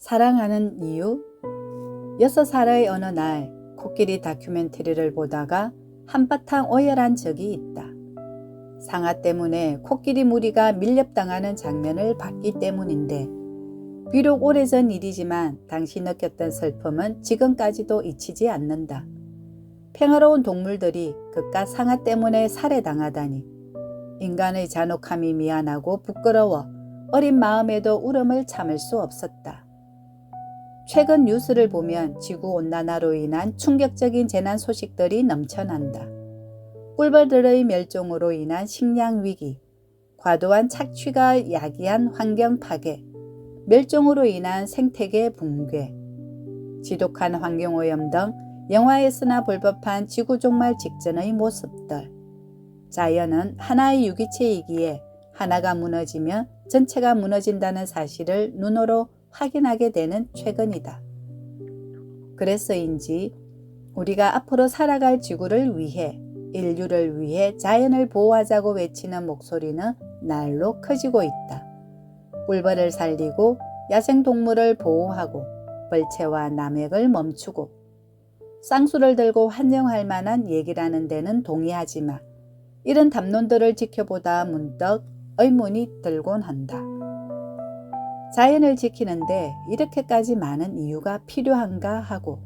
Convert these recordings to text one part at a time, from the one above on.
사랑하는 이유? 6살의 어느 날 코끼리 다큐멘터리를 보다가 한바탕 오열한 적이 있다. 상아 때문에 코끼리 무리가 밀렵당하는 장면을 봤기 때문인데, 비록 오래전 일이지만 당시 느꼈던 슬픔은 지금까지도 잊히지 않는다. 평화로운 동물들이 그깟 상아 때문에 살해당하다니. 인간의 잔혹함이 미안하고 부끄러워 어린 마음에도 울음을 참을 수 없었다. 최근 뉴스를 보면 지구온난화로 인한 충격적인 재난 소식들이 넘쳐난다. 꿀벌들의 멸종으로 인한 식량 위기, 과도한 착취가 야기한 환경 파괴, 멸종으로 인한 생태계 붕괴, 지독한 환경오염 등 영화에서나 볼 법한 지구 종말 직전의 모습들. 자연은 하나의 유기체이기에 하나가 무너지면 전체가 무너진다는 사실을 눈으로 확인하게 되는 최근이다. 그래서인지 우리가 앞으로 살아갈 지구를 위해, 인류를 위해 자연을 보호하자고 외치는 목소리는 날로 커지고 있다. 꿀벌을 살리고 야생동물을 보호하고 벌채와 남획을 멈추고 쌍수를 들고 환영할 만한 얘기라는 데는 동의하지만 이런 담론들을 지켜보다 문득 의문이 들곤 한다. 자연을 지키는데 이렇게까지 많은 이유가 필요한가 하고,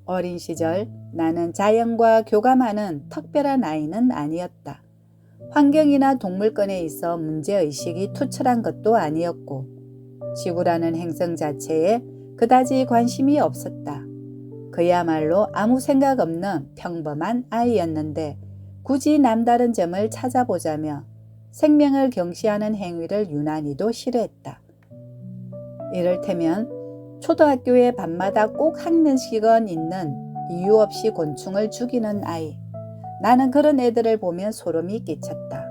어린 시절 나는 자연과 교감하는 특별한 아이는 아니었다. 환경이나 동물권에 있어 문제의식이 투철한 것도 아니었고, 지구라는 행성 자체에 그다지 관심이 없었다. 그야말로 아무 생각 없는 평범한 아이였는데, 굳이 남다른 점을 찾아보자며 생명을 경시하는 행위를 유난히도 싫어했다. 이를테면 초등학교에 밤마다 꼭 한 명씩은 있는 이유 없이 곤충을 죽이는 아이. 나는 그런 애들을 보면 소름이 끼쳤다.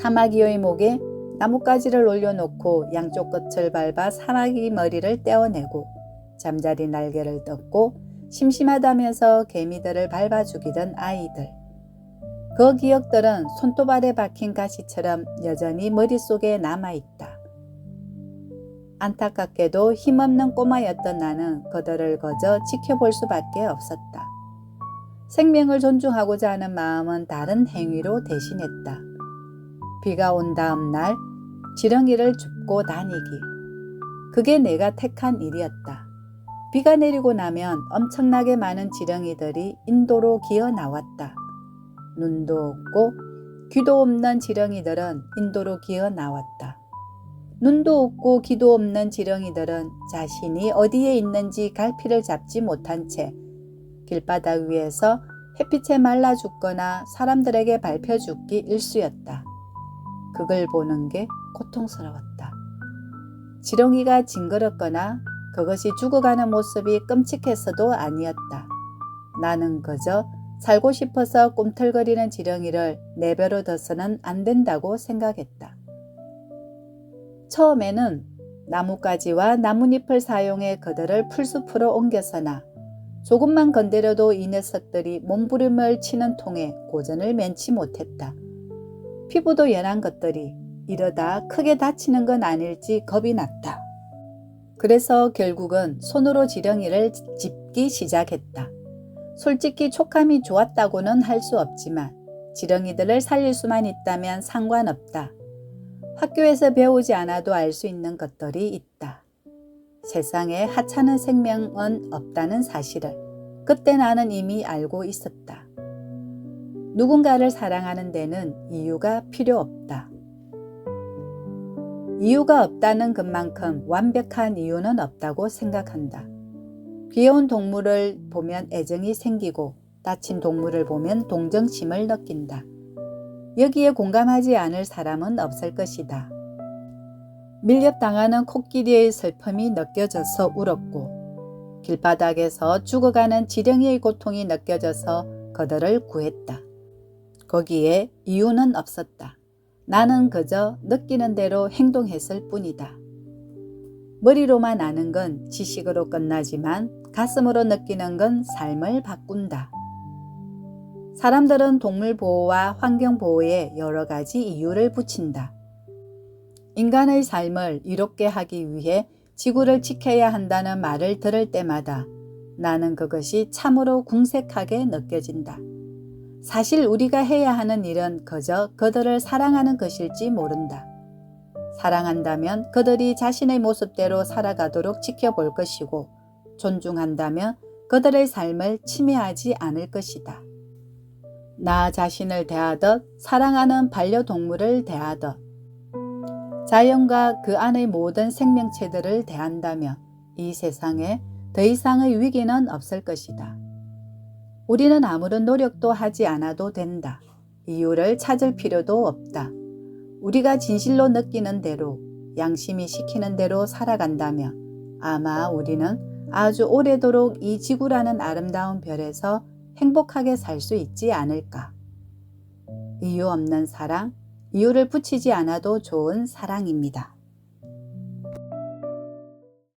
사마귀의 목에 나뭇가지를 올려놓고 양쪽 끝을 밟아 사마귀 머리를 떼어내고 잠자리 날개를 뜯고 심심하다면서 개미들을 밟아 죽이던 아이들. 그 기억들은 손톱알에 박힌 가시처럼 여전히 머릿속에 남아있다. 안타깝게도 힘없는 꼬마였던 나는 그들을 거저 지켜볼 수밖에 없었다. 생명을 존중하고자 하는 마음은 다른 행위로 대신했다. 비가 온 다음 날 지렁이를 줍고 다니기. 그게 내가 택한 일이었다. 비가 내리고 나면 엄청나게 많은 지렁이들이 인도로 기어 나왔다. 눈도 없고 귀도 없는 지렁이들은 인도로 기어 나왔다. 눈도 없고 귀도 없는 지렁이들은 자신이 어디에 있는지 갈피를 잡지 못한 채 길바닥 위에서 햇빛에 말라 죽거나 사람들에게 밟혀 죽기 일쑤였다. 그걸 보는 게 고통스러웠다. 지렁이가 징그럽거나 그것이 죽어가는 모습이 끔찍해서도 아니었다. 나는 그저 살고 싶어서 꿈틀거리는 지렁이를 내버려 둬서는 안 된다고 생각했다. 처음에는 나뭇가지와 나뭇잎을 사용해 그들을 풀숲으로 옮겨서나 조금만 건드려도 이 녀석들이 몸부림을 치는 통에 고전을 면치 못했다. 피부도 연한 것들이 이러다 크게 다치는 건 아닐지 겁이 났다. 그래서 결국은 손으로 지렁이를 짚기 시작했다. 솔직히 촉감이 좋았다고는 할 수 없지만 지렁이들을 살릴 수만 있다면 상관없다. 학교에서 배우지 않아도 알 수 있는 것들이 있다. 세상에 하찮은 생명은 없다는 사실을 그때 나는 이미 알고 있었다. 누군가를 사랑하는 데는 이유가 필요 없다. 이유가 없다는 것만큼 완벽한 이유는 없다고 생각한다. 귀여운 동물을 보면 애정이 생기고 다친 동물을 보면 동정심을 느낀다. 여기에 공감하지 않을 사람은 없을 것이다. 밀렵당하는 코끼리의 슬픔이 느껴져서 울었고 길바닥에서 죽어가는 지렁이의 고통이 느껴져서 그들을 구했다. 거기에 이유는 없었다. 나는 그저 느끼는 대로 행동했을 뿐이다. 머리로만 아는 건 지식으로 끝나지만 가슴으로 느끼는 건 삶을 바꾼다. 사람들은 동물 보호와 환경 보호에 여러 가지 이유를 붙인다. 인간의 삶을 이롭게 하기 위해 지구를 지켜야 한다는 말을 들을 때마다 나는 그것이 참으로 궁색하게 느껴진다. 사실 우리가 해야 하는 일은 그저 그들을 사랑하는 것일지 모른다. 사랑한다면 그들이 자신의 모습대로 살아가도록 지켜볼 것이고, 존중한다면 그들의 삶을 침해하지 않을 것이다. 나 자신을 대하듯, 사랑하는 반려동물을 대하듯, 자연과 그 안의 모든 생명체들을 대한다면 이 세상에 더 이상의 위기는 없을 것이다. 우리는 아무런 노력도 하지 않아도 된다. 이유를 찾을 필요도 없다. 우리가 진실로 느끼는 대로, 양심이 시키는 대로 살아간다면 아마 우리는 아주 오래도록 이 지구라는 아름다운 별에서 행복하게 살 수 있지 않을까. 이유 없는 사랑, 이유를 붙이지 않아도 좋은 사랑입니다.